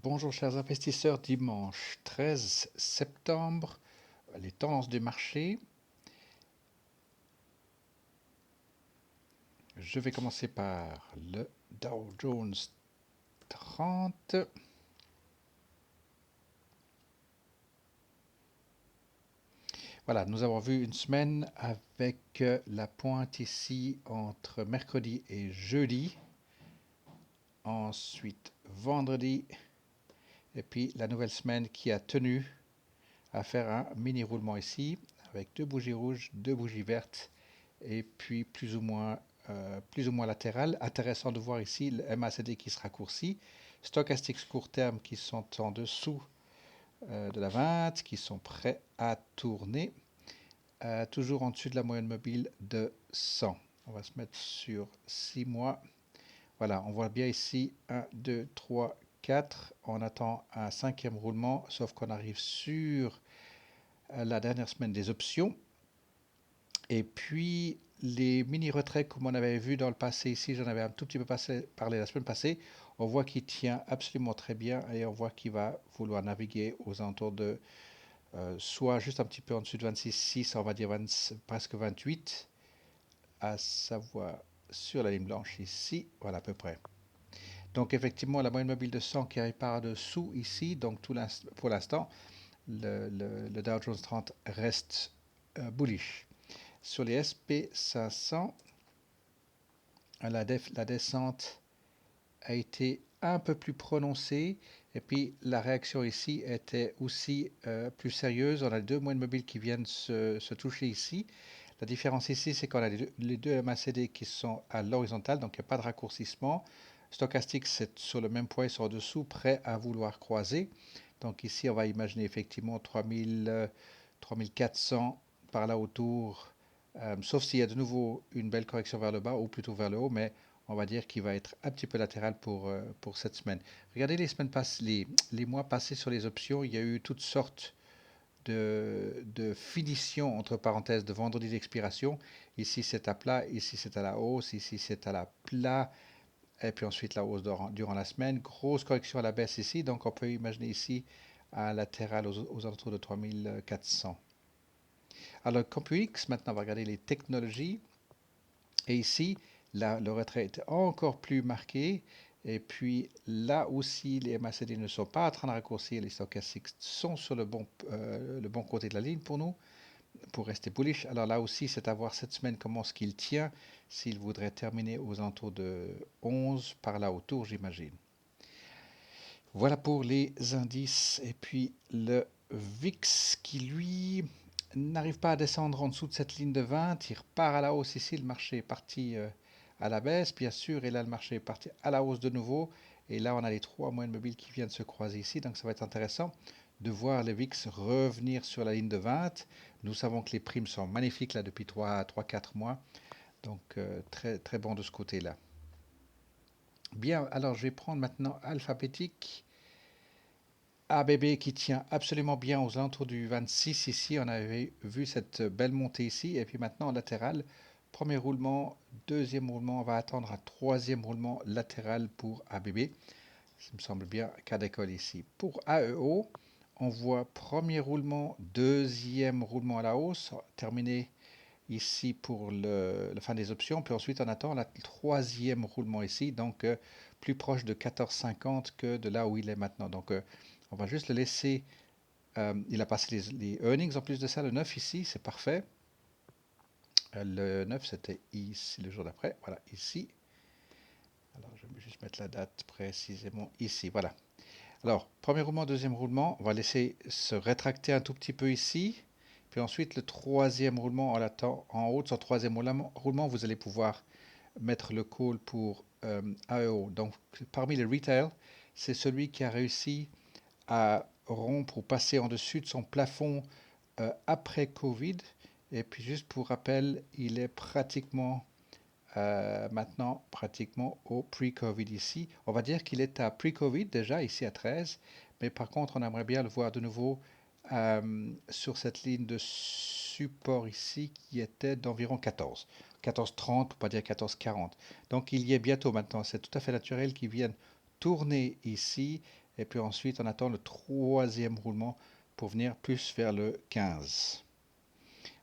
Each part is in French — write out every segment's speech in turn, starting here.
Bonjour chers investisseurs, dimanche 13 septembre, les tendances du marché. Je vais commencer par le Dow Jones 30. Voilà, nous avons vu une semaine avec la pointe ici entre mercredi et jeudi. Ensuite vendredi. Et puis la nouvelle semaine qui a tenu à faire un mini roulement ici avec deux bougies rouges, deux bougies vertes et puis plus ou moins latéral. Intéressant de voir ici le MACD qui se raccourcit, stochastiques court terme qui sont en dessous de la 20, qui sont prêts à tourner, toujours en dessus de la moyenne mobile de 100. On va se mettre sur 6 mois. Voilà, on voit bien ici 1, 2, 3, 4. On attend un cinquième roulement, sauf qu'on arrive sur la dernière semaine des options. Et puis, les mini-retraits, comme on avait vu dans le passé ici, j'en avais un tout petit peu parlé la semaine passée, on voit qu'il tient absolument très bien et on voit qu'il va vouloir naviguer aux alentours de soit juste un petit peu en dessous de 26,6, on va dire presque 28, à savoir sur la ligne blanche ici, voilà à peu près. Donc effectivement, la moyenne mobile de 100 qui arrive par dessous ici, donc pour l'instant, le Dow Jones 30 reste bullish. Sur les SP 500, la descente a été un peu plus prononcée et puis la réaction ici était aussi plus sérieuse. On a deux moyennes mobiles qui viennent se toucher ici. La différence ici, c'est qu'on a les deux MACD qui sont à l'horizontale, donc il n'y a pas de raccourcissement. Stochastique, c'est sur le même point, ils sont en dessous, prêts à vouloir croiser. Donc ici, on va imaginer effectivement 3000, 3400 par là autour, sauf s'il y a de nouveau une belle correction vers le bas ou plutôt vers le haut, mais on va dire qu'il va être un petit peu latéral pour cette semaine. Regardez les semaines passées, les mois passés sur les options, il y a eu toutes sortes de finitions, entre parenthèses, de vendredi d'expiration. Ici c'est à plat, ici c'est à la hausse, ici c'est à la plat, et puis ensuite la hausse durant la semaine. Grosse correction à la baisse ici, donc on peut imaginer ici un latéral aux alentours de 3400. Alors, CompuX, maintenant on va regarder les technologies. Et ici, là, le retrait est encore plus marqué. Et puis là aussi, les MACD ne sont pas en train de raccourcir, les stochastiques sont sur le bon côté de la ligne pour nous, pour rester bullish. Alors là aussi, c'est à voir cette semaine comment ce qu'il tient, s'il voudrait terminer aux alentours de 11 par là autour, j'imagine. Voilà pour les indices. Et puis le VIX qui, lui, n'arrive pas à descendre en dessous de cette ligne de 20. Il repart à la hausse ici. Le marché est parti à la baisse, bien sûr. Et là, le marché est parti à la hausse de nouveau. Et là, on a les trois moyennes mobiles qui viennent se croiser ici. Donc, ça va être intéressant de voir le VIX revenir sur la ligne de 20. Nous savons que les primes sont magnifiques là depuis 3-4 mois. Donc, très, très bon de ce côté-là. Bien, alors je vais prendre maintenant alphabétique. ABB qui tient absolument bien aux alentours du 26 ici. On avait vu cette belle montée ici. Et puis maintenant en latéral, premier roulement, deuxième roulement. On va attendre un troisième roulement latéral pour ABB. Ça me semble bien cas d'école ici. Pour AEO, on voit premier roulement, deuxième roulement à la hausse, terminé ici pour la fin des options. Puis ensuite, on attend le troisième roulement ici, donc plus proche de 14,50 que de là où il est maintenant. Donc, on va juste le laisser. Il a passé les earnings en plus de ça, le 9 ici, c'est parfait. Le 9, c'était ici, le jour d'après. Voilà, ici. Alors, je vais juste mettre la date précisément ici. Voilà. Alors, premier roulement, deuxième roulement. On va laisser se rétracter un tout petit peu ici. Puis ensuite, le troisième roulement, on l'attend en haut de son troisième roulement. Vous allez pouvoir mettre le call pour AEO. Donc, parmi les retail, c'est celui qui a réussi à rompre ou passer en dessus de son plafond après Covid. Et puis juste pour rappel, il est pratiquement maintenant pratiquement au pre-Covid ici. On va dire qu'il est à pre-Covid déjà ici à 13, mais par contre on aimerait bien le voir de nouveau sur cette ligne de support ici qui était d'environ 14. 14,30 pour pas dire 14,40. Donc il y est bientôt maintenant. C'est tout à fait naturel qu'il vienne tourner ici Et puis ensuite, on attend le troisième roulement pour venir plus vers le 15.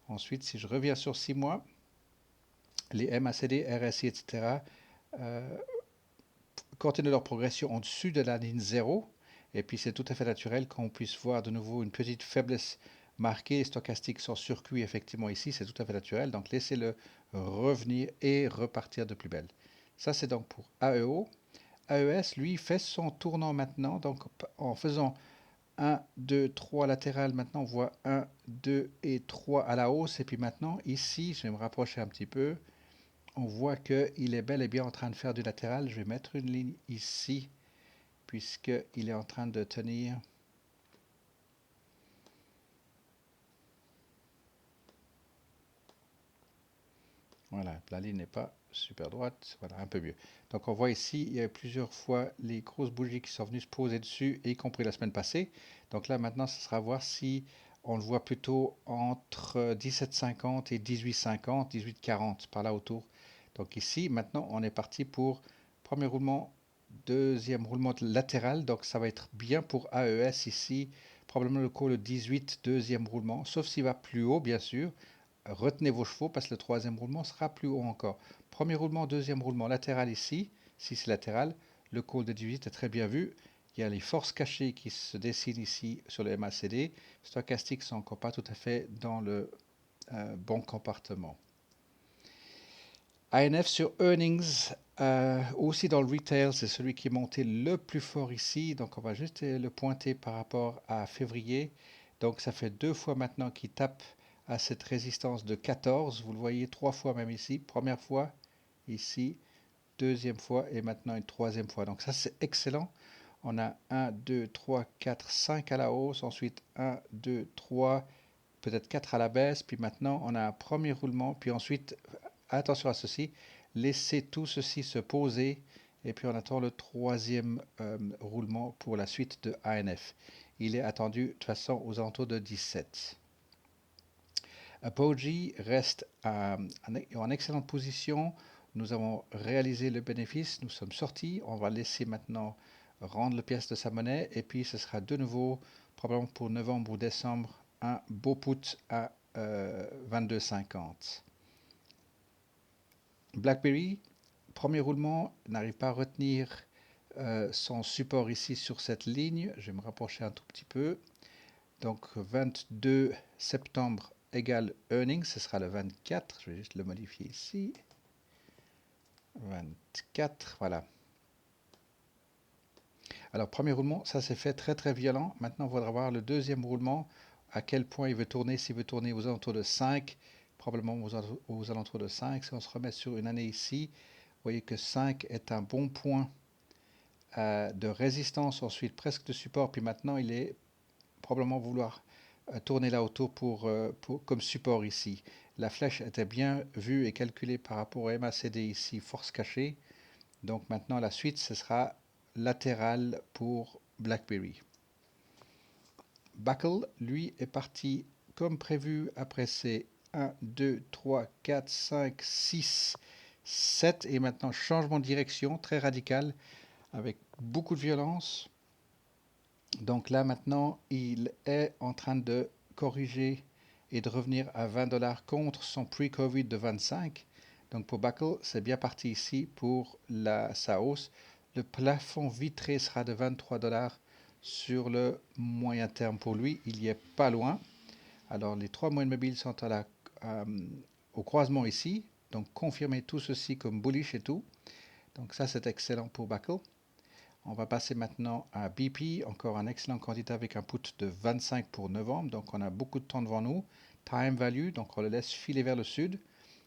Ensuite, si je reviens sur 6 mois, les MACD, RSI, etc. Continuent leur progression en dessus de la ligne 0. Et puis c'est tout à fait naturel qu'on puisse voir de nouveau une petite faiblesse marquée stochastique sur circuit effectivement ici. C'est tout à fait naturel. Donc laissez-le revenir et repartir de plus belle. Ça c'est donc pour AEO. AES, lui, fait son tournant maintenant. Donc en faisant 1, 2, 3 latérales, maintenant on voit 1, 2 et 3 à la hausse. Et puis maintenant, ici, je vais me rapprocher un petit peu. On voit qu'il est bel et bien en train de faire du latéral. Je vais mettre une ligne ici, puisqu'il est en train de tenir. Voilà, la ligne n'est pas super droite. Voilà, un peu mieux. Donc on voit ici, il y a plusieurs fois les grosses bougies qui sont venues se poser dessus, y compris la semaine passée. Donc là maintenant, ce sera à voir si on le voit plutôt entre 17,50 et 18,50, 18,40 par là autour. Donc ici, maintenant, on est parti pour premier roulement, deuxième roulement latéral. Donc ça va être bien pour AES ici, probablement le call 18, deuxième roulement, sauf s'il va plus haut, bien sûr. Retenez vos chevaux parce que le troisième roulement sera plus haut encore. Premier roulement, deuxième roulement latéral ici, si c'est latéral. Le call de 18 est très bien vu. Il y a les forces cachées qui se dessinent ici sur le MACD. Stochastiques sont encore pas tout à fait dans le bon comportement. ANF sur earnings, aussi dans le retail, c'est celui qui est monté le plus fort ici. Donc on va juste le pointer par rapport à février. Donc ça fait 2 fois maintenant qu'il tape à cette résistance de 14. Vous le voyez 3 fois même ici. Première fois ici, deuxième fois et maintenant une troisième fois. Donc ça c'est excellent. On a 1, 2, 3, 4, 5 à la hausse. Ensuite 1, 2, 3, peut-être 4 à la baisse. Puis maintenant on a un premier roulement. Puis ensuite, attention à ceci, laissez tout ceci se poser. Et puis on attend le troisième roulement pour la suite de ANF. Il est attendu de toute façon aux alentours de 17. Apogee reste en excellente position. Nous avons réalisé le bénéfice, nous sommes sortis. On va laisser maintenant rendre le pièce de sa monnaie. Et puis ce sera de nouveau, probablement pour novembre ou décembre, un beau put à 22,50. BlackBerry, premier roulement, n'arrive pas à retenir son support ici sur cette ligne. Je vais me rapprocher un tout petit peu. Donc 22 septembre égale earnings, ce sera le 24. Je vais juste le modifier ici. 24, voilà. Alors premier roulement, ça s'est fait très très violent. Maintenant, on va voir le deuxième roulement, à quel point il veut tourner. S'il veut tourner aux alentours de 5, probablement aux alentours de 5. Si on se remet sur une année ici, vous voyez que 5 est un bon point de résistance, ensuite presque de support, puis maintenant il est probablement vouloir tourner là autour comme support ici. La flèche était bien vue et calculée par rapport au MACD ici, force cachée. Donc maintenant la suite ce sera latéral pour BlackBerry. Buckle, lui, est parti comme prévu après ses 1, 2, 3, 4, 5, 6, 7 et maintenant changement de direction très radical avec beaucoup de violence. Donc là maintenant, il est en train de corriger et de revenir à 20 $ contre son pre-Covid de 25. Donc pour Buckle, c'est bien parti ici pour sa hausse. Le plafond vitré sera de 23 $ sur le moyen terme pour lui. Il y est pas loin. Alors les trois moyennes mobiles sont au croisement ici. Donc confirmez tout ceci comme bullish et tout. Donc ça c'est excellent pour Buckle. On va passer maintenant à BP, encore un excellent candidat avec un put de 25 pour novembre. Donc on a beaucoup de temps devant nous. Time value, donc on le laisse filer vers le sud.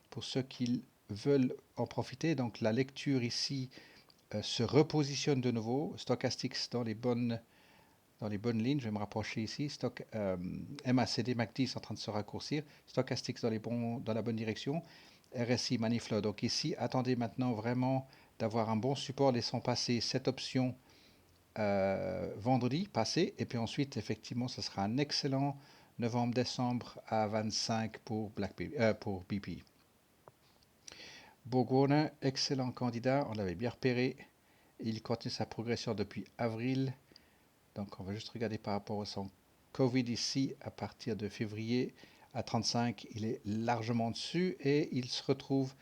Pour ceux qui veulent en profiter, donc la lecture ici se repositionne de nouveau. Stochastics dans les bonnes lignes. Je vais me rapprocher ici. MACD, MACD sont en train de se raccourcir. Stochastics dans la bonne direction. RSI, Maniflow. Donc ici, attendez maintenant vraiment d'avoir un bon support. Laissons passer cette option vendredi passé. Et puis ensuite, effectivement, ce sera un excellent novembre-décembre à 25 pour BP. Borgona, excellent candidat. On l'avait bien repéré. Il continue sa progression depuis avril. Donc on va juste regarder par rapport à son Covid ici, à partir de février à 35, il est largement dessus et il se retrouve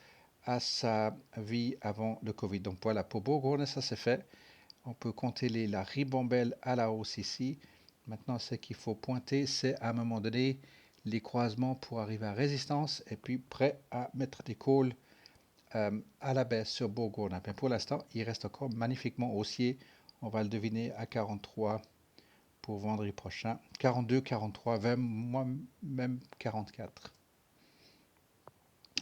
à sa vie avant le Covid. Donc voilà, pour Bourgogne, ça c'est fait. On peut compter la ribambelle à la hausse ici. Maintenant, ce qu'il faut pointer, c'est à un moment donné les croisements pour arriver à résistance et puis prêt à mettre des calls à la baisse sur Bourgogne. Mais pour l'instant, il reste encore magnifiquement haussier. On va le deviner à 43 pour vendredi prochain. 42, 43, 20, moi même 44.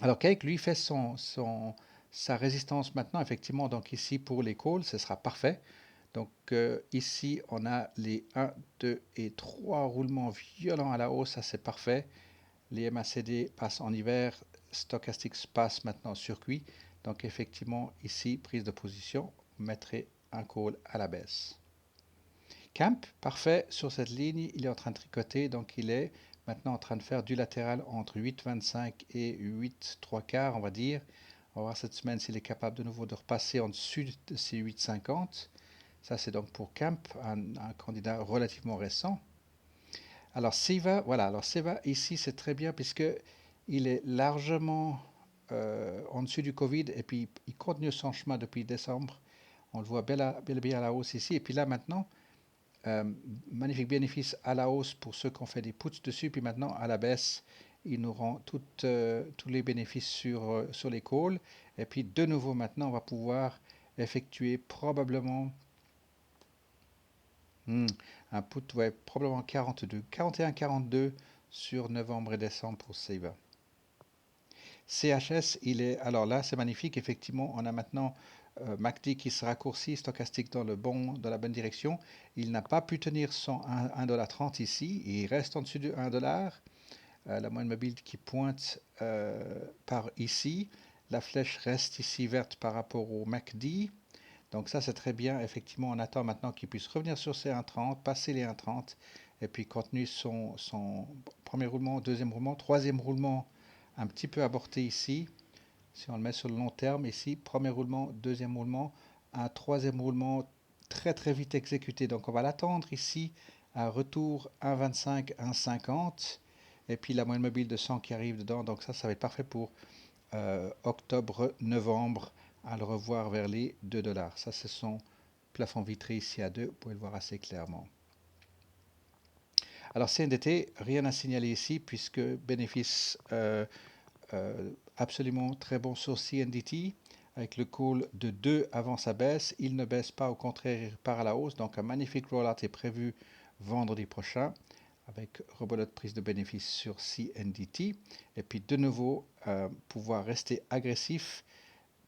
Alors Cake, lui, fait sa résistance maintenant, effectivement. Donc ici, pour les calls, ce sera parfait. Donc ici, on a les 1, 2 et 3 roulements violents à la hausse, ça c'est parfait. Les MACD passent en hiver, Stochastics passe maintenant en circuit. Donc effectivement, ici, prise de position, on mettrait un call à la baisse. Camp, parfait, sur cette ligne, il est en train de tricoter, donc il est maintenant en train de faire du latéral entre 8,25 et 8,3 on va dire. On va voir cette semaine s'il est capable de nouveau de repasser en dessus de ces 8,50. Ça, c'est donc pour Camp, un candidat relativement récent. Alors, Seva, voilà, alors Seva, ici, c'est très bien puisque il est largement en dessus du Covid et puis il continue son chemin depuis décembre. On le voit bien à la hausse ici. Et puis là, maintenant, euh, magnifique bénéfice à la hausse pour ceux qui ont fait des puts dessus. Puis maintenant, à la baisse, il nous rend tous les bénéfices sur les calls. Et puis, de nouveau, maintenant, on va pouvoir effectuer probablement un put, ouais, probablement 42, 41-42 sur novembre et décembre pour Seva. CHS, il est, alors là, c'est magnifique. Effectivement, on a maintenant MACD qui se raccourcit, stochastique dans la bonne direction. Il n'a pas pu tenir son 1,30$ ici. Il reste en dessus de 1$. La moyenne mobile qui pointe par ici. La flèche reste ici verte par rapport au MACD. Donc ça, c'est très bien. Effectivement, on attend maintenant qu'il puisse revenir sur ces 1,30, passer les 1,30 et puis continuer son premier roulement, deuxième roulement, troisième roulement un petit peu aborté ici. Si on le met sur le long terme, ici, premier roulement, deuxième roulement, un troisième roulement très très vite exécuté. Donc on va l'attendre ici, un retour 1,25, 1,50 et puis la moyenne mobile de 100 qui arrive dedans. Donc ça va être parfait pour octobre, novembre, à le revoir vers les 2$. Ça, c'est son plafond vitré ici à 2, vous pouvez le voir assez clairement. Alors CNDT, rien à signaler ici puisque bénéfice absolument très bon sur CNDT avec le call de 2 avant sa baisse. Il ne baisse pas, au contraire, il part à la hausse. Donc un magnifique rollout est prévu vendredi prochain avec rebelote prise de bénéfice sur CNDT. Et puis de nouveau, pouvoir rester agressif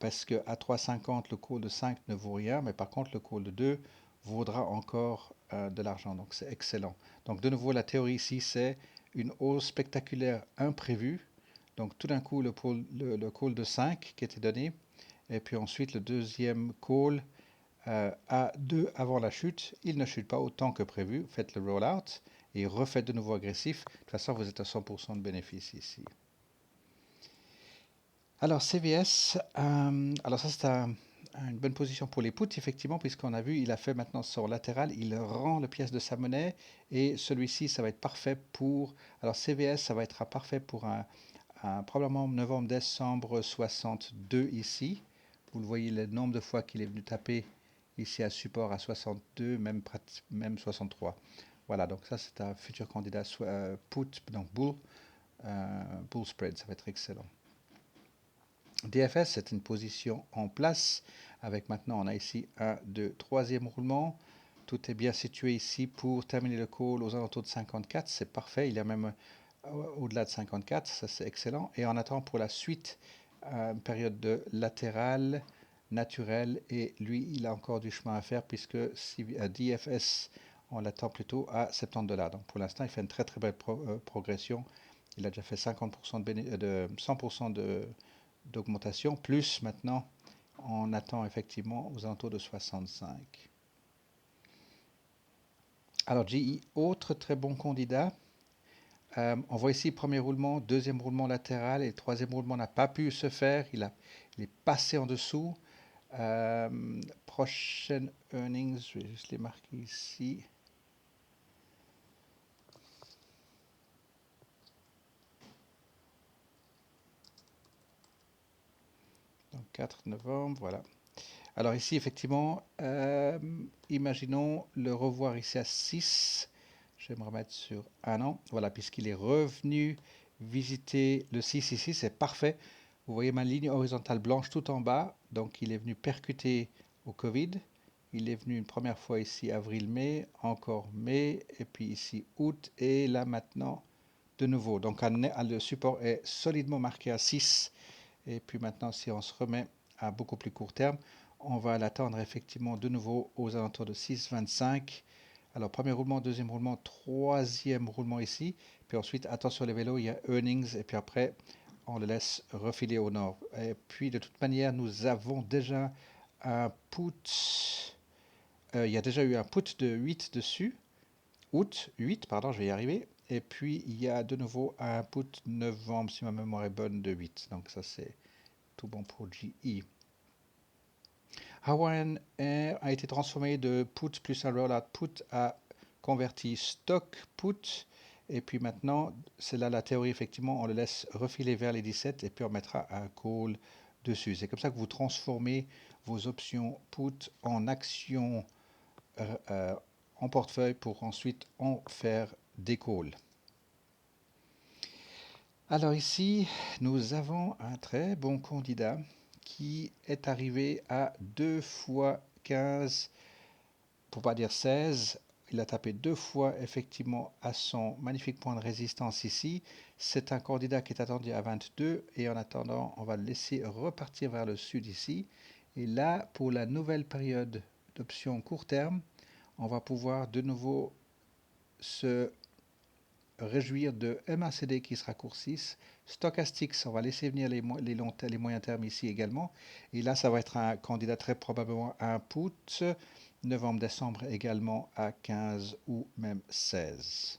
parce qu'à 3,50, le call de 5 ne vaut rien, mais par contre, le call de 2 vaudra encore de l'argent. Donc, c'est excellent. Donc, de nouveau, la théorie ici, c'est une hausse spectaculaire imprévue. Donc, tout d'un coup, le call de 5 qui était donné, et puis ensuite, le deuxième call à 2 avant la chute. Il ne chute pas autant que prévu. Faites le rollout et refaites de nouveau agressif. De toute façon, vous êtes à 100% de bénéfice ici. Alors CVS, alors ça c'est une bonne position pour les puts, effectivement, puisqu'on a vu, il a fait maintenant son latéral, il rend la pièce de sa monnaie, et celui-ci, ça va être parfait pour, alors CVS, ça va être parfait pour probablement novembre-décembre 62 ici. Vous le voyez, le nombre de fois qu'il est venu taper ici à support à 62, même 63. Voilà, donc ça c'est un futur candidat put, donc bull spread, ça va être excellent. DFS, c'est une position en place avec maintenant, on a ici un, deux, troisième roulement. Tout est bien situé ici pour terminer le call aux alentours de 54. C'est parfait. Il y a même au-delà de 54. Ça, c'est excellent. Et on attend pour la suite une période de latéral naturel. Et lui, il a encore du chemin à faire puisque DFS, on l'attend plutôt à 70$. Donc pour l'instant, il fait une très très belle progression. Il a déjà fait 50% de 100% d'augmentation, plus maintenant on attend effectivement aux alentours de 65. Alors GE, autre très bon candidat. On voit ici premier roulement, deuxième roulement latéral et le troisième roulement n'a pas pu se faire. Il est passé en dessous. Prochaine earnings, je vais juste les marquer ici. 4 novembre, voilà. Alors ici, effectivement, imaginons le revoir ici à 6. Je vais me remettre sur un an. Voilà, puisqu'il est revenu visiter le 6 ici, c'est parfait. Vous voyez ma ligne horizontale blanche tout en bas. Donc il est venu percuter au Covid. Il est venu une première fois ici avril-mai, encore mai, et puis ici août, et là maintenant de nouveau. Donc le support est solidement marqué à 6. Et puis maintenant, si on se remet à beaucoup plus court terme, on va l'attendre effectivement de nouveau aux alentours de 6,25. Alors, premier roulement, deuxième roulement, troisième roulement ici. Puis ensuite, attention les vélos, il y a earnings. Et puis après, on le laisse refiler au nord. Et puis, de toute manière, nous avons déjà un put. Il y a déjà eu un put de 8 dessus. Août 8, pardon, je vais y arriver. Et puis, il y a de nouveau un put novembre, si ma mémoire est bonne, de 8. Donc, ça, c'est tout bon pour GE. Hawaiian Air a été transformé de put plus un rollout put à converti stock put. Et puis maintenant, c'est là la théorie, effectivement, on le laisse refiler vers les 17 et puis on mettra un call dessus. C'est comme ça que vous transformez vos options put en actions en portefeuille pour ensuite en faire des calls. Alors ici, nous avons un très bon candidat qui est arrivé à 2 fois 15, pour pas dire 16. Il a tapé 2 fois effectivement à son magnifique point de résistance ici. C'est un candidat qui est attendu à 22 et en attendant, on va le laisser repartir vers le sud ici. Et là, pour la nouvelle période d'option court terme, on va pouvoir de nouveau se réjouir de MACD qui se raccourcissent. Stochastics, on va laisser venir les moyens termes ici également. Et là, ça va être un candidat très probablement à un put. Novembre-décembre également à 15 ou même 16.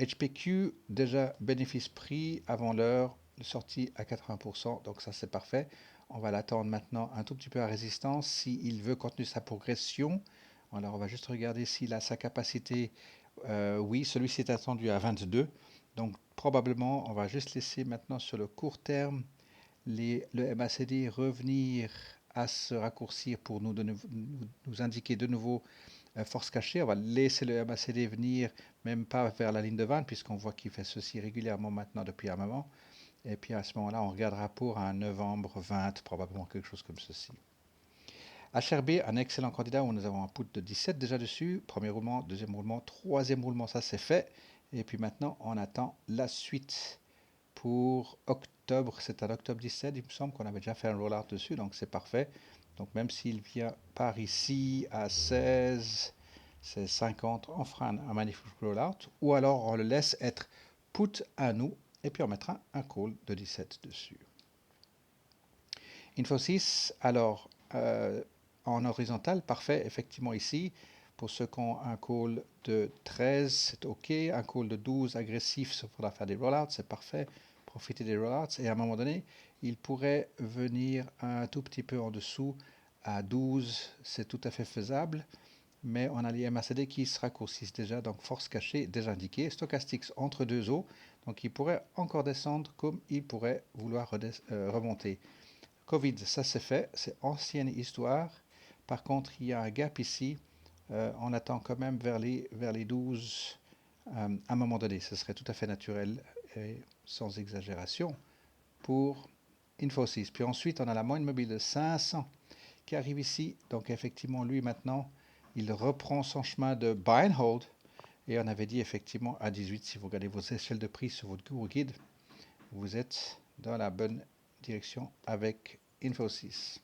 HPQ, déjà bénéfice-prix avant l'heure, sortie à 80%, donc ça c'est parfait. On va l'attendre maintenant un tout petit peu à résistance s'il veut continuer sa progression. Alors on va juste regarder s'il a sa capacité. Oui, celui-ci est attendu à 22. Donc probablement on va juste laisser maintenant sur le court terme le MACD revenir à se raccourcir pour nous indiquer de nouveau force cachée. On va laisser le MACD venir même pas vers la ligne de 20 puisqu'on voit qu'il fait ceci régulièrement maintenant depuis un moment. Et puis à ce moment-là, on regardera pour un novembre 20, probablement quelque chose comme ceci. HRB, un excellent candidat où nous avons un put de 17 déjà dessus. Premier roulement, deuxième roulement, troisième roulement, ça c'est fait. Et puis maintenant, on attend la suite pour octobre. C'est un octobre 17, il me semble qu'on avait déjà fait un rollout dessus, donc c'est parfait. Donc même s'il vient par ici à 16, c'est 50, on fera un magnifique rollout. Ou alors on le laisse être put à nous et puis on mettra un call de 17 dessus. Infosys, alors en horizontal, parfait, effectivement ici. Pour ceux qui ont un call de 13, c'est OK. Un call de 12 agressif, il faudra faire des rollouts, c'est parfait. Profiter des rollouts. Et à un moment donné, il pourrait venir un tout petit peu en dessous à 12, c'est tout à fait faisable. Mais on a les MACD qui se raccourcissent déjà, donc force cachée déjà indiquée. Stochastics entre deux eaux, donc il pourrait encore descendre comme il pourrait vouloir remonter. Covid, ça c'est fait, c'est ancienne histoire. Par contre, il y a un gap ici. On attend quand même vers les 12 à un moment donné. Ce serait tout à fait naturel et sans exagération pour Infosys. Puis ensuite, on a la moyenne mobile de 500 qui arrive ici. Donc effectivement, lui maintenant, il reprend son chemin de buy and hold. Et on avait dit effectivement à 18, si vous regardez vos échelles de prix sur votre Google Guide, vous êtes dans la bonne direction avec Infosys.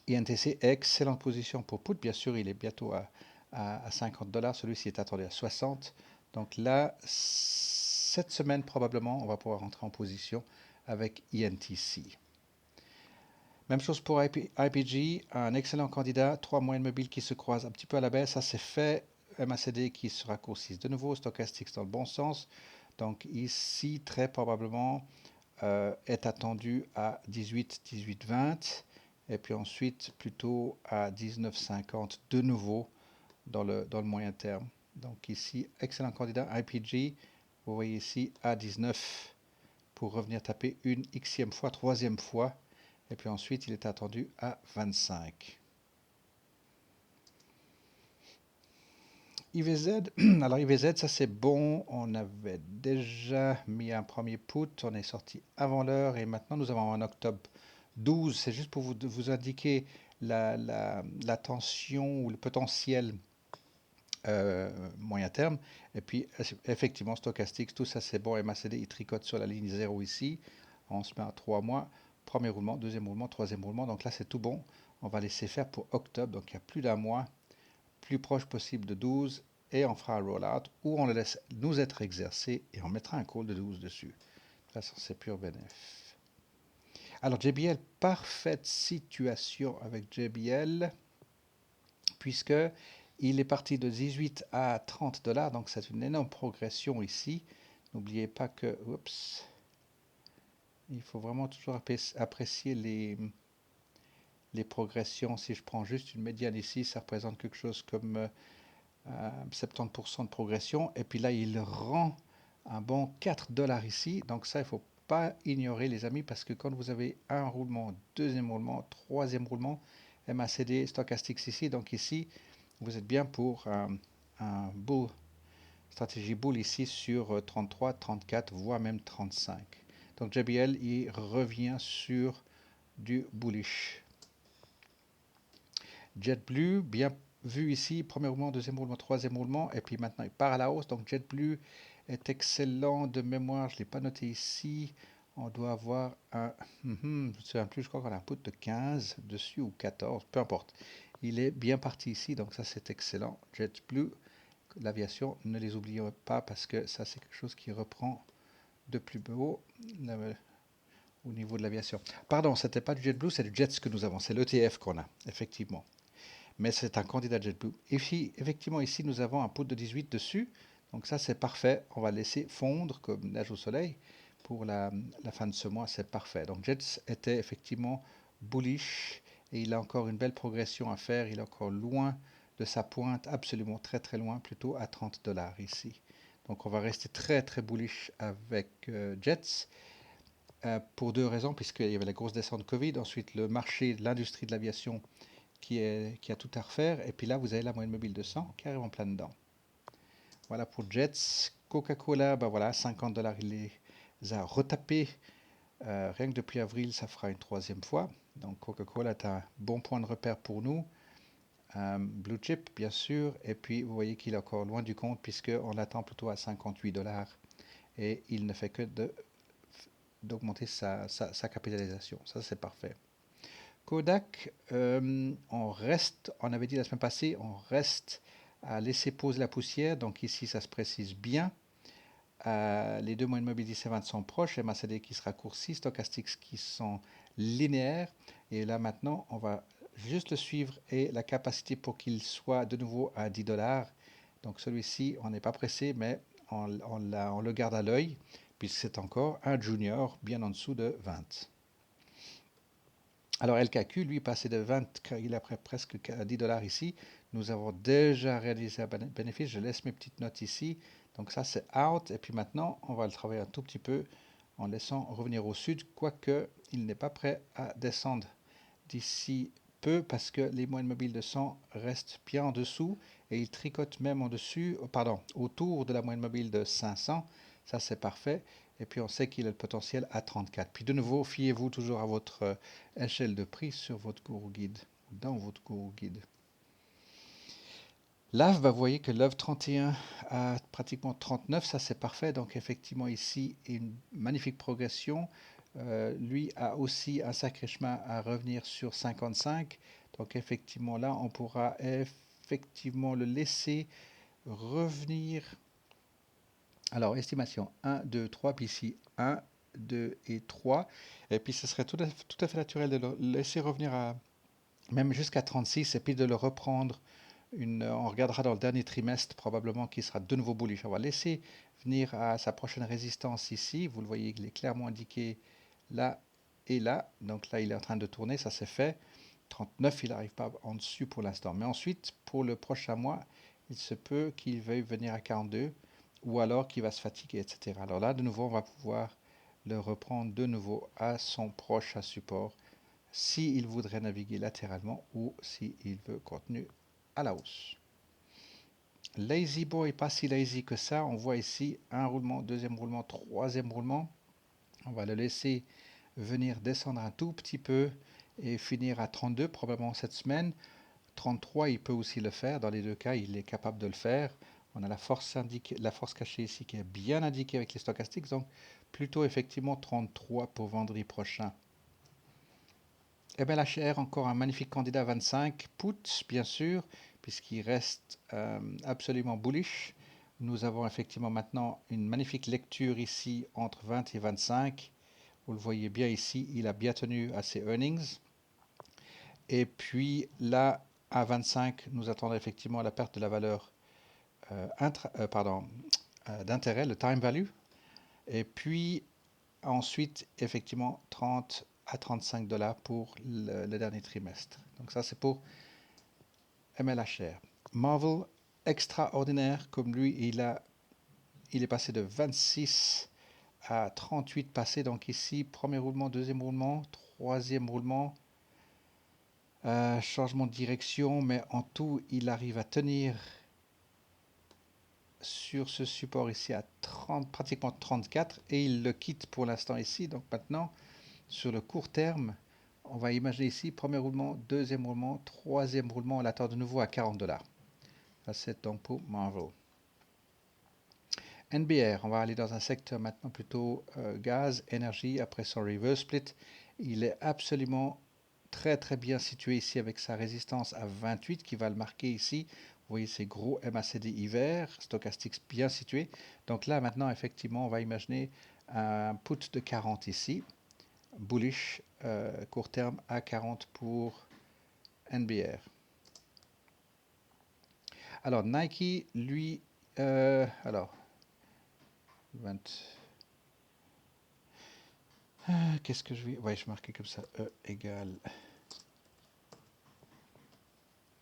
INTC, excellente position pour put. Bien sûr, il est bientôt à $50. Celui-ci est attendu à 60. Donc là, cette semaine, probablement, on va pouvoir rentrer en position avec INTC. Même chose pour IPG, un excellent candidat. 3 moyennes mobiles qui se croisent un petit peu à la baisse. Ça, c'est fait. MACD qui se raccourcissent de nouveau. Stochastics dans le bon sens. Donc ici, très probablement, est attendu à 18, 18, 20. Et puis ensuite, plutôt à 19,50 de nouveau dans le moyen terme. Donc ici, excellent candidat IPG. Vous voyez ici à 19 pour revenir taper une xème fois, troisième fois. Et puis ensuite, il est attendu à 25. IVZ, alors IVZ, ça c'est bon, on avait déjà mis un premier put, on est sorti avant l'heure et maintenant nous avons en octobre 12, c'est juste pour vous indiquer la tension ou le potentiel moyen terme. Et puis effectivement, stochastique, tout ça c'est bon, MACD il tricote sur la ligne 0 ici, on se met à 3 mois, premier roulement, deuxième roulement, troisième roulement, donc là c'est tout bon, on va laisser faire pour octobre, donc il y a plus d'un mois, plus proche possible de 12 et on fera un rollout où on le laisse nous être exercé et on mettra un call de 12 dessus. De toute façon, c'est pur bénéf. Alors, JBL, parfaite situation avec JBL puisque il est parti de 18 à 30 $, donc c'est une énorme progression ici. N'oubliez pas que, oups, il faut vraiment toujours apprécier les progressions. Si je prends juste une médiane ici, ça représente quelque chose comme 70% de progression. Et puis là, il rend un bon 4 $ ici. Donc ça, il ne faut pas ignorer, les amis, parce que quand vous avez un roulement, deuxième roulement, troisième roulement, MACD, stochastiques ici, donc ici, vous êtes bien pour un bull, stratégie bull ici sur 33, 34, voire même 35. Donc JBL, il revient sur du bullish. JetBlue, bien vu ici, premier roulement, deuxième roulement, troisième roulement, et puis maintenant il part à la hausse. Donc JetBlue est excellent de mémoire, je ne l'ai pas noté ici. On doit avoir un, je ne me souviens plus, je crois qu'on a un put de 15 dessus ou 14, peu importe. Il est bien parti ici, donc ça c'est excellent. JetBlue, l'aviation, ne les oublions pas parce que ça c'est quelque chose qui reprend de plus haut au niveau de l'aviation. Pardon, ce n'était pas du JetBlue, c'est du Jets que nous avons, c'est l'ETF qu'on a, effectivement. Mais c'est un candidat JetBlue. Et puis, effectivement, ici, nous avons un put de 18 dessus. Donc ça, c'est parfait. On va laisser fondre comme neige au soleil pour la fin de ce mois. C'est parfait. Donc Jets était effectivement bullish et il a encore une belle progression à faire. Il est encore loin de sa pointe, absolument très très loin, plutôt à 30 $ ici. Donc on va rester très très bullish avec Jets. Pour deux raisons, puisqu'il y avait la grosse descente Covid, ensuite le marché, l'industrie de l'aviation qui a tout à refaire. Et puis là, vous avez la moyenne mobile de 100 qui arrive en plein dedans. Voilà pour Jets. Coca-Cola, ben voilà, 50 $, il les a retapés. Rien que depuis avril, ça fera une troisième fois. Donc Coca-Cola est un bon point de repère pour nous. Blue Chip, bien sûr. Et puis, vous voyez qu'il est encore loin du compte puisqu'on l'attend plutôt à 58 $. Et il ne fait que d'augmenter sa capitalisation. Ça, c'est parfait. Kodak, on avait dit la semaine passée, on reste à laisser poser la poussière. Donc ici, ça se précise bien. Les deux moyennes mobiles 10 et 20 sont proches, MACD qui se raccourcit, stochastiques qui sont linéaires. Et là maintenant, on va juste le suivre et la capacité pour qu'il soit de nouveau à 10 $. Donc celui-ci, on n'est pas pressé, mais on le garde à l'œil, puisque c'est encore un junior bien en dessous de 20. Alors LKQ, lui, passé de 20, il a presque 10 $ ici. Nous avons déjà réalisé un bénéfice. Je laisse mes petites notes ici. Donc ça, c'est out. Et puis maintenant, on va le travailler un tout petit peu en laissant revenir au sud, quoique il n'est pas prêt à descendre d'ici peu parce que les moyennes mobiles de 100 restent bien en dessous et il tricote même en dessus, pardon, autour de la moyenne mobile de 500. Ça, c'est parfait. Et puis, on sait qu'il a le potentiel à 34. Puis, de nouveau, fiez-vous toujours à votre échelle de prix sur votre Guru Guide, dans votre Guru Guide. L'AV, vous voyez que l'œuvre 31 à pratiquement 39, ça c'est parfait. Donc effectivement ici, une magnifique progression. Lui a aussi un sacré chemin à revenir sur 55. Donc effectivement là, on pourra effectivement le laisser revenir. Alors estimation 1, 2, 3, puis ici 1, 2 et 3. Et puis ce serait tout à fait naturel de le laisser revenir à même jusqu'à 36 et puis de le reprendre. On regardera dans le dernier trimestre probablement qu'il sera de nouveau bullish. On va laisser venir à sa prochaine résistance ici. Vous le voyez, il est clairement indiqué là et là. Donc là, il est en train de tourner, ça c'est fait. 39, il n'arrive pas en dessus pour l'instant. Mais ensuite, pour le prochain mois, il se peut qu'il veuille venir à 42 ou alors qu'il va se fatiguer, etc. Alors là, de nouveau, on va pouvoir le reprendre de nouveau à son prochain support s'il voudrait naviguer latéralement ou s'il veut continuer à la hausse. Lazy Boy, pas si lazy que ça. On voit ici un roulement, deuxième roulement, troisième roulement. On va le laisser venir descendre un tout petit peu et finir à 32 probablement cette semaine. 33, il peut aussi le faire. Dans les deux cas, il est capable de le faire. On a la force cachée ici qui est bien indiquée avec les stochastiques. Donc, plutôt effectivement 33 pour vendredi prochain. MLHR, encore un magnifique candidat à 25. Put, bien sûr, puisqu'il reste absolument bullish. Nous avons effectivement maintenant une magnifique lecture ici entre 20 et 25. Vous le voyez bien ici, il a bien tenu à ses earnings. Et puis là, à 25, nous attendons effectivement la perte de la valeur d'intérêt, le time value. Et puis ensuite, effectivement, 30 à 35 $ pour le dernier trimestre. Donc ça, c'est pour MLHR. Marvel, extraordinaire, comme lui, il est passé de 26 à 38 passé. Donc ici, premier roulement, deuxième roulement, troisième roulement. Changement de direction, mais en tout, il arrive à tenir sur ce support ici à 30, pratiquement 34 et il le quitte pour l'instant ici. Donc maintenant, sur le court terme, on va imaginer ici, premier roulement, deuxième roulement, troisième roulement, on l'attend de nouveau à 40 $. Ça, c'est donc pour Marvel. NBR, on va aller dans un secteur maintenant plutôt gaz, énergie, après son reverse split. Il est absolument très très bien situé ici avec sa résistance à 28 qui va le marquer ici. Vous voyez ces gros MACD hiver, stochastiques bien situés. Donc là maintenant effectivement on va imaginer un put de 40 ici. Bullish court terme à 40 pour NBR. Alors Nike, lui, alors 20. Qu'est-ce que je vais... Ouais, je marquais comme ça, E égale...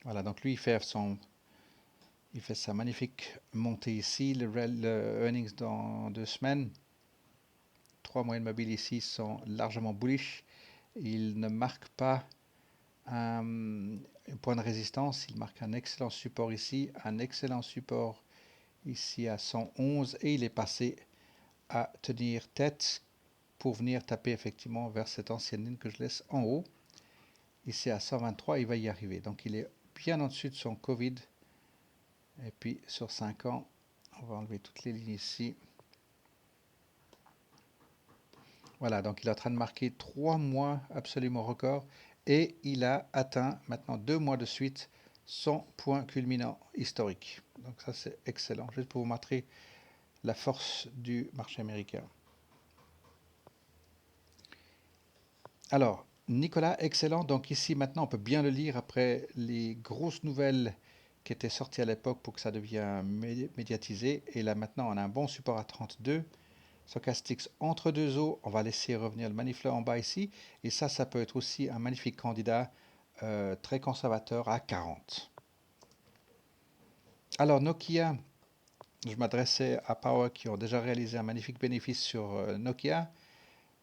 Voilà, donc lui, il fait sa magnifique montée ici, le earnings dans 2 semaines. 3 moyennes mobiles ici sont largement bullish. Il ne marque pas un point de résistance, il marque un excellent support ici, un excellent support ici à 111 et il est passé à tenir tête pour venir taper effectivement vers cette ancienne ligne que je laisse en haut. Ici à 123, il va y arriver. Donc il est bien en dessus de son Covid. Et puis sur 5 ans, on va enlever toutes les lignes ici. Voilà, donc il est en train de marquer 3 mois absolument record. Et il a atteint maintenant 2 mois de suite son point culminant historique. Donc ça c'est excellent. Juste pour vous montrer la force du marché américain. Alors, Nicolas, excellent. Donc ici, maintenant, on peut bien le lire après les grosses nouvelles qui étaient sorties à l'époque pour que ça devienne médiatisé. Et là, maintenant, on a un bon support à 32. Stochastics entre deux eaux. On va laisser revenir le manifleur en bas ici. Et ça peut être aussi un magnifique candidat très conservateur à 40. Alors, Nokia, je m'adressais à Power qui ont déjà réalisé un magnifique bénéfice sur Nokia.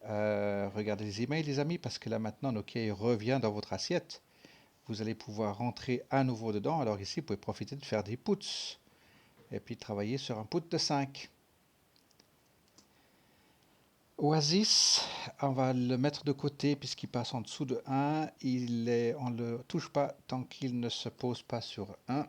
Regardez les emails les amis parce que là maintenant Nokia revient dans votre assiette. Vous allez pouvoir rentrer à nouveau dedans. Alors ici vous pouvez profiter de faire des puts et puis travailler sur un put de 5. Oasis, on va le mettre de côté puisqu'il passe en dessous de 1. On ne le touche pas tant qu'il ne se pose pas sur 1.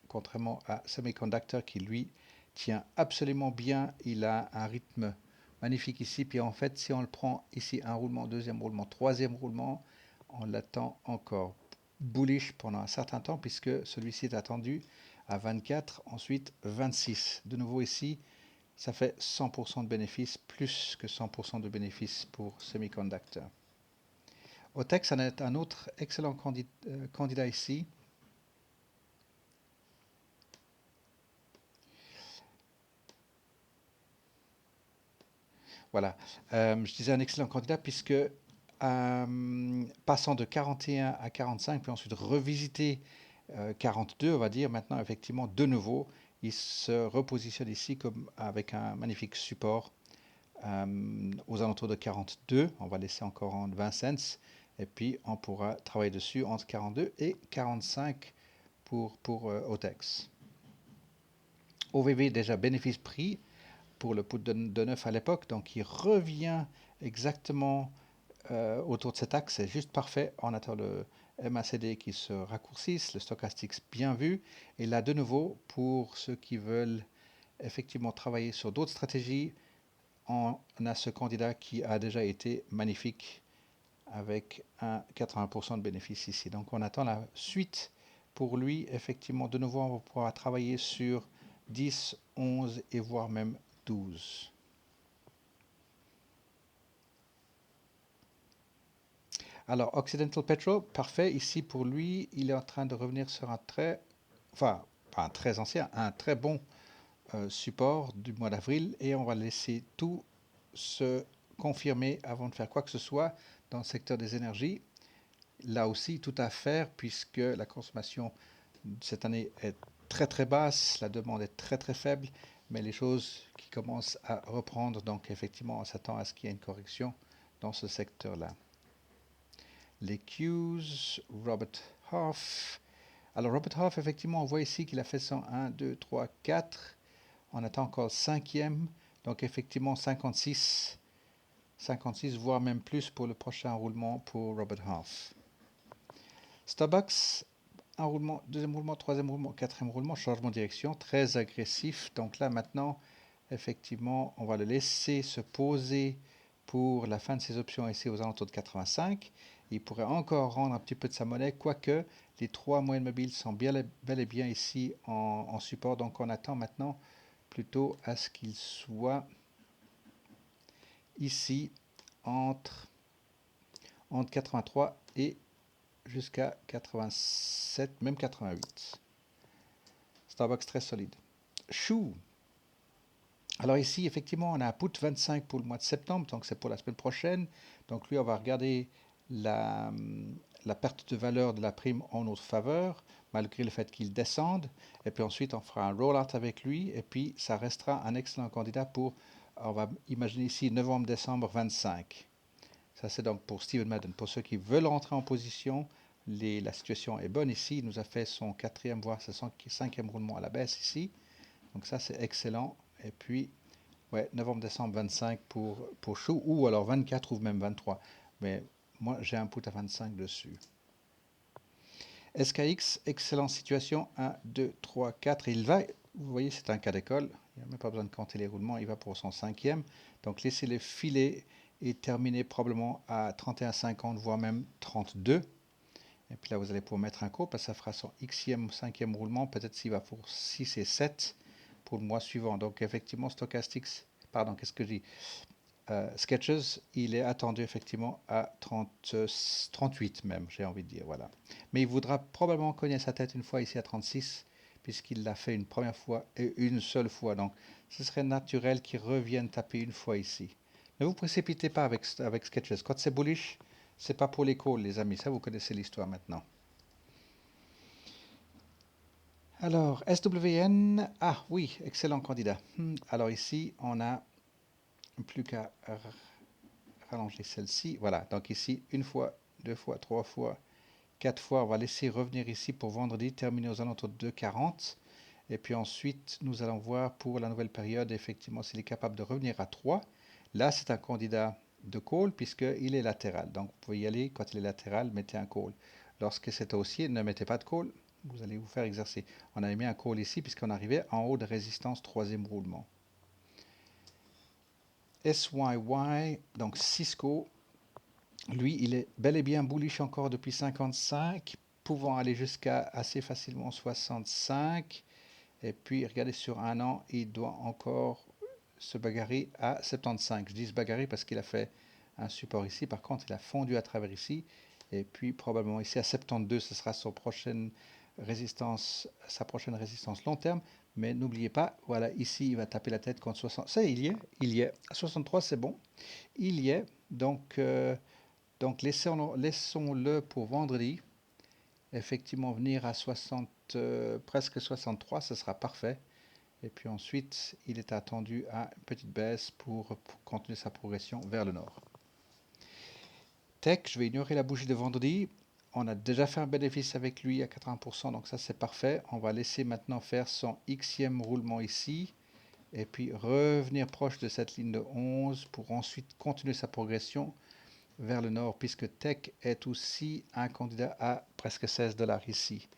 Contrairement à Semiconductor qui lui tient absolument bien. Il a un rythme magnifique ici. Puis en fait, si on le prend ici, un roulement, deuxième roulement, troisième roulement, on l'attend encore bullish pendant un certain temps puisque celui-ci est attendu à 24, ensuite 26. De nouveau ici, ça fait 100% de bénéfice, plus que 100% de bénéfice pour Semiconductor. Otex en est un autre excellent candidat ici. Voilà, je disais un excellent candidat puisque passant de 41 à 45, puis ensuite revisiter 42, on va dire, maintenant effectivement de nouveau, il se repositionne ici comme avec un magnifique support aux alentours de 42. On va laisser encore en 20 cents. Et puis, on pourra travailler dessus entre 42 et 45 pour OTEX. OVV, déjà bénéfice-prix pour le put de 9 à l'époque. Donc, il revient exactement autour de cet axe. C'est juste parfait. On attend le MACD qui se raccourcisse, le stochastique bien vu. Et là, de nouveau, pour ceux qui veulent effectivement travailler sur d'autres stratégies, on a ce candidat qui a déjà été magnifique avec un 80% de bénéfice ici. Donc on attend la suite pour lui. Effectivement, de nouveau, on va pouvoir travailler sur 10, 11 et voire même 12. Alors, Occidental Petrol, parfait. Ici, pour lui, il est en train de revenir sur un très, enfin, pas un très ancien, un très bon support du mois d'avril. Et on va laisser tout se confirmer avant de faire quoi que ce soit dans le secteur des énergies. Là aussi, tout à faire puisque la consommation cette année est très très basse, la demande est très très faible, mais les choses qui commencent à reprendre, donc effectivement, on s'attend à ce qu'il y ait une correction dans ce secteur-là. Les Qs, Robert Half. Alors Robert Half, effectivement, on voit ici qu'il a fait son 1, 2, 3, 4. On attend encore le cinquième, donc effectivement 56, 56, voire même plus pour le prochain roulement pour Robert Half. Starbucks, un roulement, deuxième roulement, troisième roulement, quatrième roulement, changement de direction, très agressif. Donc là maintenant, effectivement, on va le laisser se poser pour la fin de ses options ici aux alentours de 85. Il pourrait encore rendre un petit peu de sa monnaie, quoique les trois moyennes mobiles sont bel et bien ici en support. Donc on attend maintenant plutôt à ce qu'il soit ici entre 83 et jusqu'à 87, même 88. Starbucks très solide. Chou. Alors ici, effectivement, on a un put 25 pour le mois de septembre, donc c'est pour la semaine prochaine. Donc lui, on va regarder la perte de valeur de la prime en notre faveur, malgré le fait qu'il descende. Et puis ensuite, on fera un roll-out avec lui, et puis ça restera un excellent candidat pour, on va imaginer ici, novembre-décembre 25. Ça, c'est donc pour Steven Madden. Pour ceux qui veulent rentrer en position, la situation est bonne ici. Il nous a fait son quatrième, voire son cinquième roulement à la baisse ici. Donc ça, c'est excellent. Et puis, ouais, novembre-décembre 25 pour Chou, ou alors 24 ou même 23. Mais moi, j'ai un put à 25 dessus. SKX, excellente situation. 1, 2, 3, 4. Il va, vous voyez, c'est un cas d'école. Il n'y a même pas besoin de compter les roulements. Il va pour son cinquième. Donc, laissez-les filer et terminer probablement à 31,50, voire même 32. Et puis là, vous allez pouvoir mettre un call parce que ça fera son xème, cinquième roulement. Peut-être s'il va pour 6 et 7 pour le mois suivant. Donc, effectivement, Stochastics, pardon, qu'est-ce que je dis Sketches, il est attendu effectivement à 30, 38 même, j'ai envie de dire, voilà. Mais il voudra probablement cogner sa tête une fois ici à 36, puisqu'il l'a fait une première fois et une seule fois. Donc, ce serait naturel qu'il revienne taper une fois ici. Ne vous précipitez pas avec Sketches. Quand c'est bullish, c'est pas pour les calls, les amis. Ça, vous connaissez l'histoire maintenant. Alors, SWN, ah oui, excellent candidat. Alors ici, on a plus qu'à rallonger celle-ci. Voilà, donc ici, une fois, deux fois, trois fois, quatre fois. On va laisser revenir ici pour vendredi, terminer aux alentours de 2,40. Et puis ensuite, nous allons voir pour la nouvelle période, effectivement, s'il est capable de revenir à 3. Là, c'est un candidat de call puisqu'il est latéral. Donc, vous pouvez y aller. Quand il est latéral, mettez un call. Lorsque c'est haussier, ne mettez pas de call. Vous allez vous faire exercer. On avait mis un call ici puisqu'on arrivait en haut de résistance troisième roulement. SYY, donc Cisco, lui, il est bel et bien bullish encore depuis 55, pouvant aller jusqu'à assez facilement 65. Et puis, regardez, sur un an, il doit encore se bagarrer à 75. Je dis se bagarrer parce qu'il a fait un support ici. Par contre, il a fondu à travers ici. Et puis, probablement ici à 72, ce sera sa prochaine résistance long terme. Mais n'oubliez pas, voilà, ici, il va taper la tête contre 60. Ça, il y est. À 63, c'est bon. Il y est. Donc laissons-le pour vendredi. Effectivement, venir à 60, presque 63, ce sera parfait. Et puis ensuite, il est attendu à une petite baisse pour continuer sa progression vers le nord. Tech, je vais ignorer la bougie de vendredi. On a déjà fait un bénéfice avec lui à 80%, donc ça c'est parfait. On va laisser maintenant faire son xème roulement ici. Et puis revenir proche de cette ligne de 11 pour ensuite continuer sa progression vers le nord, puisque Tech est aussi un candidat à presque 16 $ ici.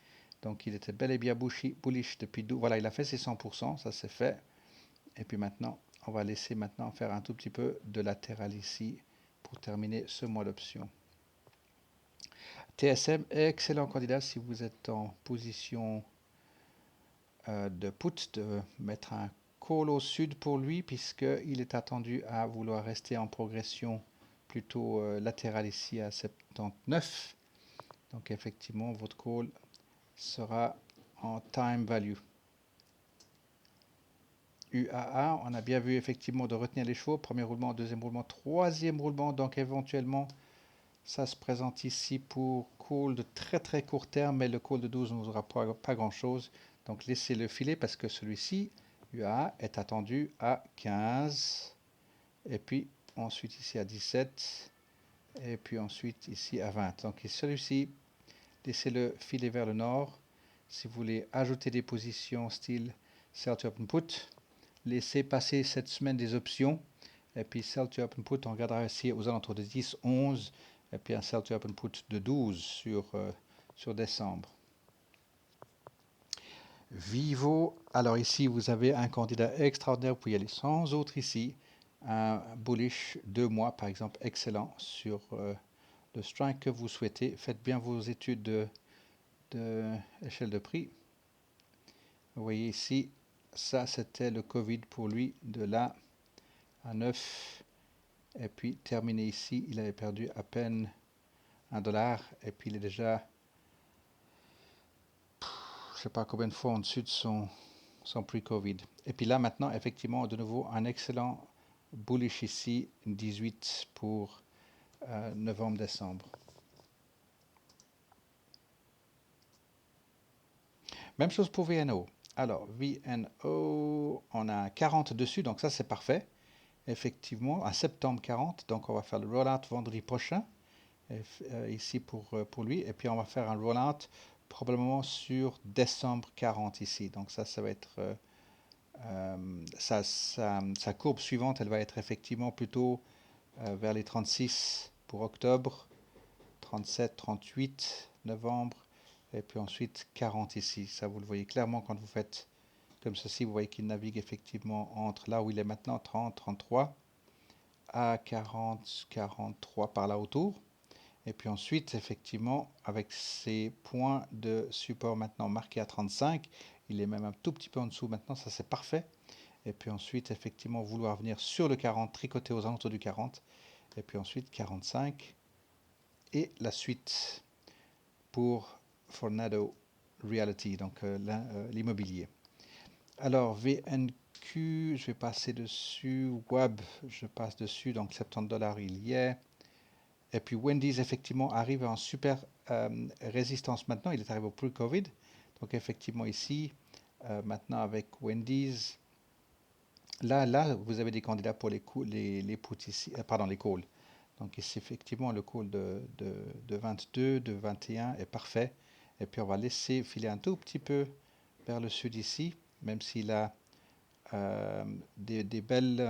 Donc il était bel et bien bullish depuis 12. Voilà, il a fait ses 100%, ça c'est fait. Et puis maintenant, on va laisser maintenant faire un tout petit peu de latéral ici pour terminer ce mois d'option. TSM, excellent candidat si vous êtes en position de put, de mettre un call au sud pour lui, puisqu'il est attendu à vouloir rester en progression plutôt latérale ici à 79. Donc effectivement, votre call sera en time value. UAA, on a bien vu effectivement de retenir les chevaux. Premier roulement, deuxième roulement, troisième roulement. Donc éventuellement, ça se présente ici pour call de très très court terme, mais le call de 12 ne vous aura pas grand chose. Donc laissez-le filer parce que celui-ci, UAA, est attendu à 15. Et puis ensuite ici à 17. Et puis ensuite ici à 20. Donc celui-ci, laissez-le filer vers le nord. Si vous voulez ajouter des positions style sell to open put, laissez passer cette semaine des options. Et puis sell to open put, on regardera ici aux alentours de 10, 11. Et puis un sell to open put de 12 sur décembre. Vivo, alors ici vous avez un candidat extraordinaire, vous pouvez y aller sans autre ici. Un bullish 2 mois par exemple, excellent sur le strike que vous souhaitez. Faites bien vos études de échelle de prix. Vous voyez ici, ça c'était le Covid pour lui, de là à 9. Et puis terminé ici, il avait perdu à peine $1. Et puis il est déjà, je ne sais pas combien de fois en dessus de son pre-Covid. Et puis là maintenant, effectivement, de nouveau, un excellent bullish ici, 18 pour novembre-décembre. Même chose pour VNO. Alors, VNO, on a 40 dessus, donc ça c'est parfait. Effectivement, à septembre 40, donc on va faire le rollout vendredi prochain, ici pour lui. Et puis on va faire un rollout probablement sur décembre 40 ici. Donc ça va être... sa courbe suivante, elle va être effectivement plutôt vers les 36 pour octobre, 37, 38 novembre, et puis ensuite 40 ici. Ça, vous le voyez clairement quand vous faites comme ceci. Vous voyez qu'il navigue effectivement entre là où il est maintenant, 30, 33, à 40, 43 par là autour. Et puis ensuite, effectivement, avec ces points de support maintenant marqués à 35, il est même un tout petit peu en dessous maintenant, ça c'est parfait. Et puis ensuite, effectivement, vouloir venir sur le 40, tricoter aux alentours du 40, et puis ensuite 45, et la suite pour Fornado Realty, donc l'immobilier. Alors, VNQ, je vais passer dessus, Web, je passe dessus, donc 70 $, il y est. Et puis Wendy's, effectivement, arrive en super résistance maintenant. Il est arrivé au pre-Covid. Donc, effectivement, ici, maintenant avec Wendy's, là, vous avez des candidats pour les puts ici, pardon, les calls. Donc, ici, effectivement, le call de 22, de 21 est parfait. Et puis, on va laisser filer un tout petit peu vers le sud ici, même s'il a des belles,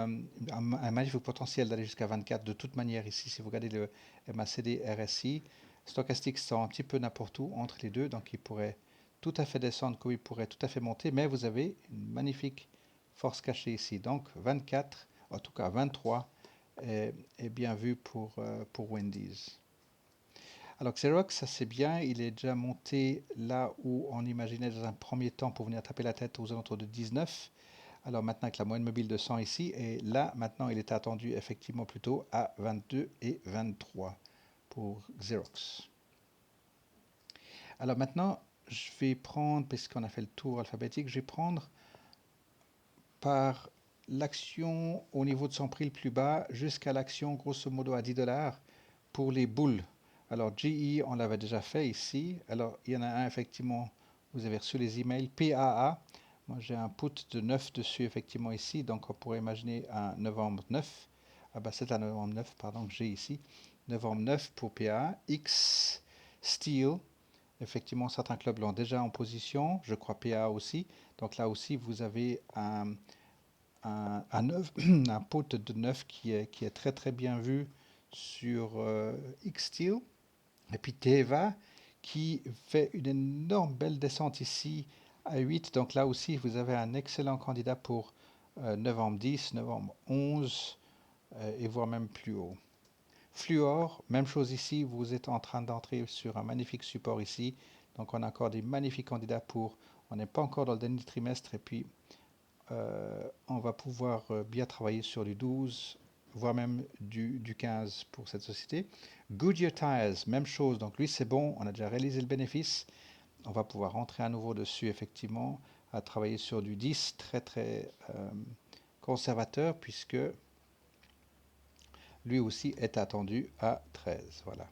un magnifique potentiel d'aller jusqu'à 24. De toute manière, ici, si vous regardez le MACD RSI, stochastique sont un petit peu n'importe où entre les deux, donc il pourrait tout à fait descendre comme il pourrait tout à fait monter, mais vous avez une magnifique force cachée ici. Donc 24, en tout cas 23, est bien vu pour Wendy's. Alors Xerox, ça c'est bien, il est déjà monté là où on imaginait dans un premier temps pour venir taper la tête aux alentours de 19. Alors maintenant avec la moyenne mobile de 100 ici, et là maintenant il est attendu effectivement plutôt à 22 et 23 pour Xerox. Alors maintenant je vais prendre, puisqu'on a fait le tour alphabétique, je vais prendre par l'action au niveau de son prix le plus bas jusqu'à l'action grosso modo à 10 $ pour les boules. Alors GE on l'avait déjà fait ici, alors il y en a un effectivement, vous avez reçu les emails, PAA. Moi, j'ai un put de 9 dessus, effectivement, ici. Donc, on pourrait imaginer un novembre 9. Ah bah, c'est un novembre 9, pardon, que j'ai ici. Novembre 9 pour PA. X, Steel. Effectivement, certains clubs l'ont déjà en position. Je crois PA aussi. Donc là aussi, vous avez un 9, un put de 9 qui est très très bien vu sur X Steel. Et puis Teva qui fait une énorme belle descente ici à 8. Donc là aussi, vous avez un excellent candidat pour novembre 10, novembre 11 et voire même plus haut. Fluor, même chose ici, vous êtes en train d'entrer sur un magnifique support ici. Donc on a encore des magnifiques candidats pour, on n'est pas encore dans le dernier trimestre et puis on va pouvoir bien travailler sur du 12, voire même du 15 pour cette société. Goodyear Tires, même chose, donc lui c'est bon, on a déjà réalisé le bénéfice, on va pouvoir rentrer à nouveau dessus effectivement, à travailler sur du 10, très très conservateur, puisque lui aussi est attendu à 13, voilà.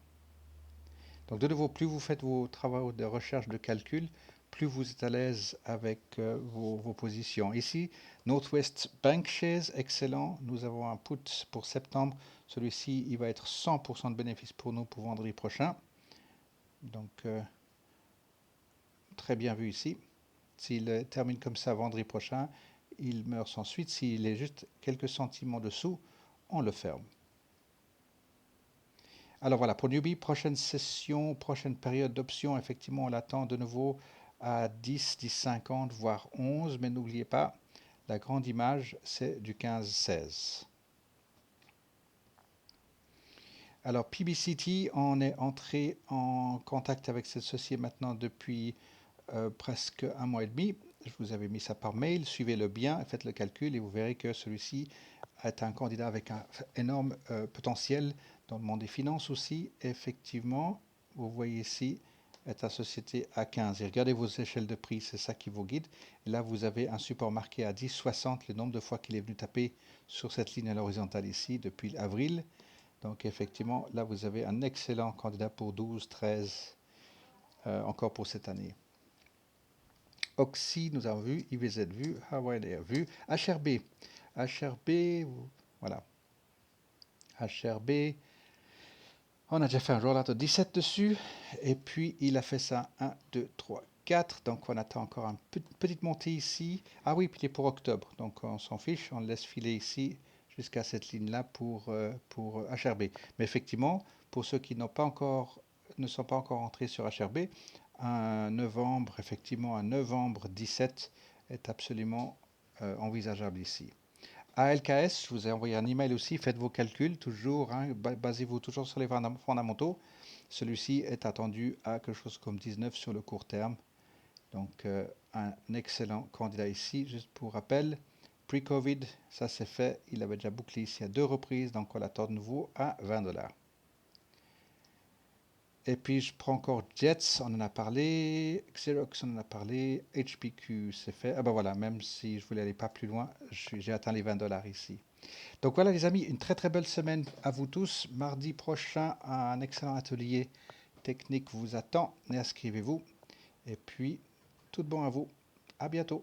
Donc de nouveau, plus vous faites vos travaux de recherche de calcul, plus vous êtes à l'aise avec vos positions. Ici, Northwest Bankshares, excellent. Nous avons un put pour septembre. Celui-ci, il va être 100% de bénéfice pour nous pour vendredi prochain. Donc, très bien vu ici. S'il termine comme ça vendredi prochain, il meurt sans suite. S'il est juste quelques centimes en dessous, on le ferme. Alors voilà, pour Newbie, prochaine session, prochaine période d'option, effectivement, on l'attend de nouveau à 10, 10, 50, voire 11, mais n'oubliez pas, la grande image, c'est du 15, 16. Alors PBCT, on est entré en contact avec cette société maintenant depuis presque un mois et demi. Je vous avais mis ça par mail, suivez-le bien, faites le calcul et vous verrez que celui-ci est un candidat avec un énorme potentiel dans le monde des finances aussi. Effectivement, vous voyez ici, est la société à 15. Et regardez vos échelles de prix, c'est ça qui vous guide. Et là, vous avez un support marqué à 10,60, le nombre de fois qu'il est venu taper sur cette ligne à l'horizontale ici depuis avril. Donc effectivement, là, vous avez un excellent candidat pour 12, 13, encore pour cette année. Oxy, nous avons vu, IVZ vu, Hawaii Air vu, HRB. HRB, voilà. HRB, on a déjà fait un rollout de 17 dessus, et puis il a fait ça 1, 2, 3, 4, donc on attend encore une petite montée ici. Ah oui, puis il est pour octobre, donc on s'en fiche, on le laisse filer ici jusqu'à cette ligne-là pour HRB. Mais effectivement, pour ceux qui n'ont pas encore, ne sont pas encore entrés sur HRB, un novembre, effectivement, un novembre 17 est absolument envisageable ici. ALKS, je vous ai envoyé un email aussi, faites vos calculs toujours, hein, basez-vous toujours sur les fondamentaux. Celui-ci est attendu à quelque chose comme 19 sur le court terme. Donc un excellent candidat ici, juste pour rappel. Pre-Covid, ça c'est fait, il avait déjà bouclé ici à 2 reprises, donc on l'attend de nouveau à 20 $. Et puis je prends encore Jets, on en a parlé, Xerox, on en a parlé, HPQ, c'est fait. Ah ben voilà, même si je voulais aller pas plus loin, j'ai atteint les 20 $ ici. Donc voilà les amis, une très très belle semaine à vous tous. Mardi prochain, un excellent atelier technique vous attend. Et inscrivez-vous. Et puis, tout bon à vous. À bientôt.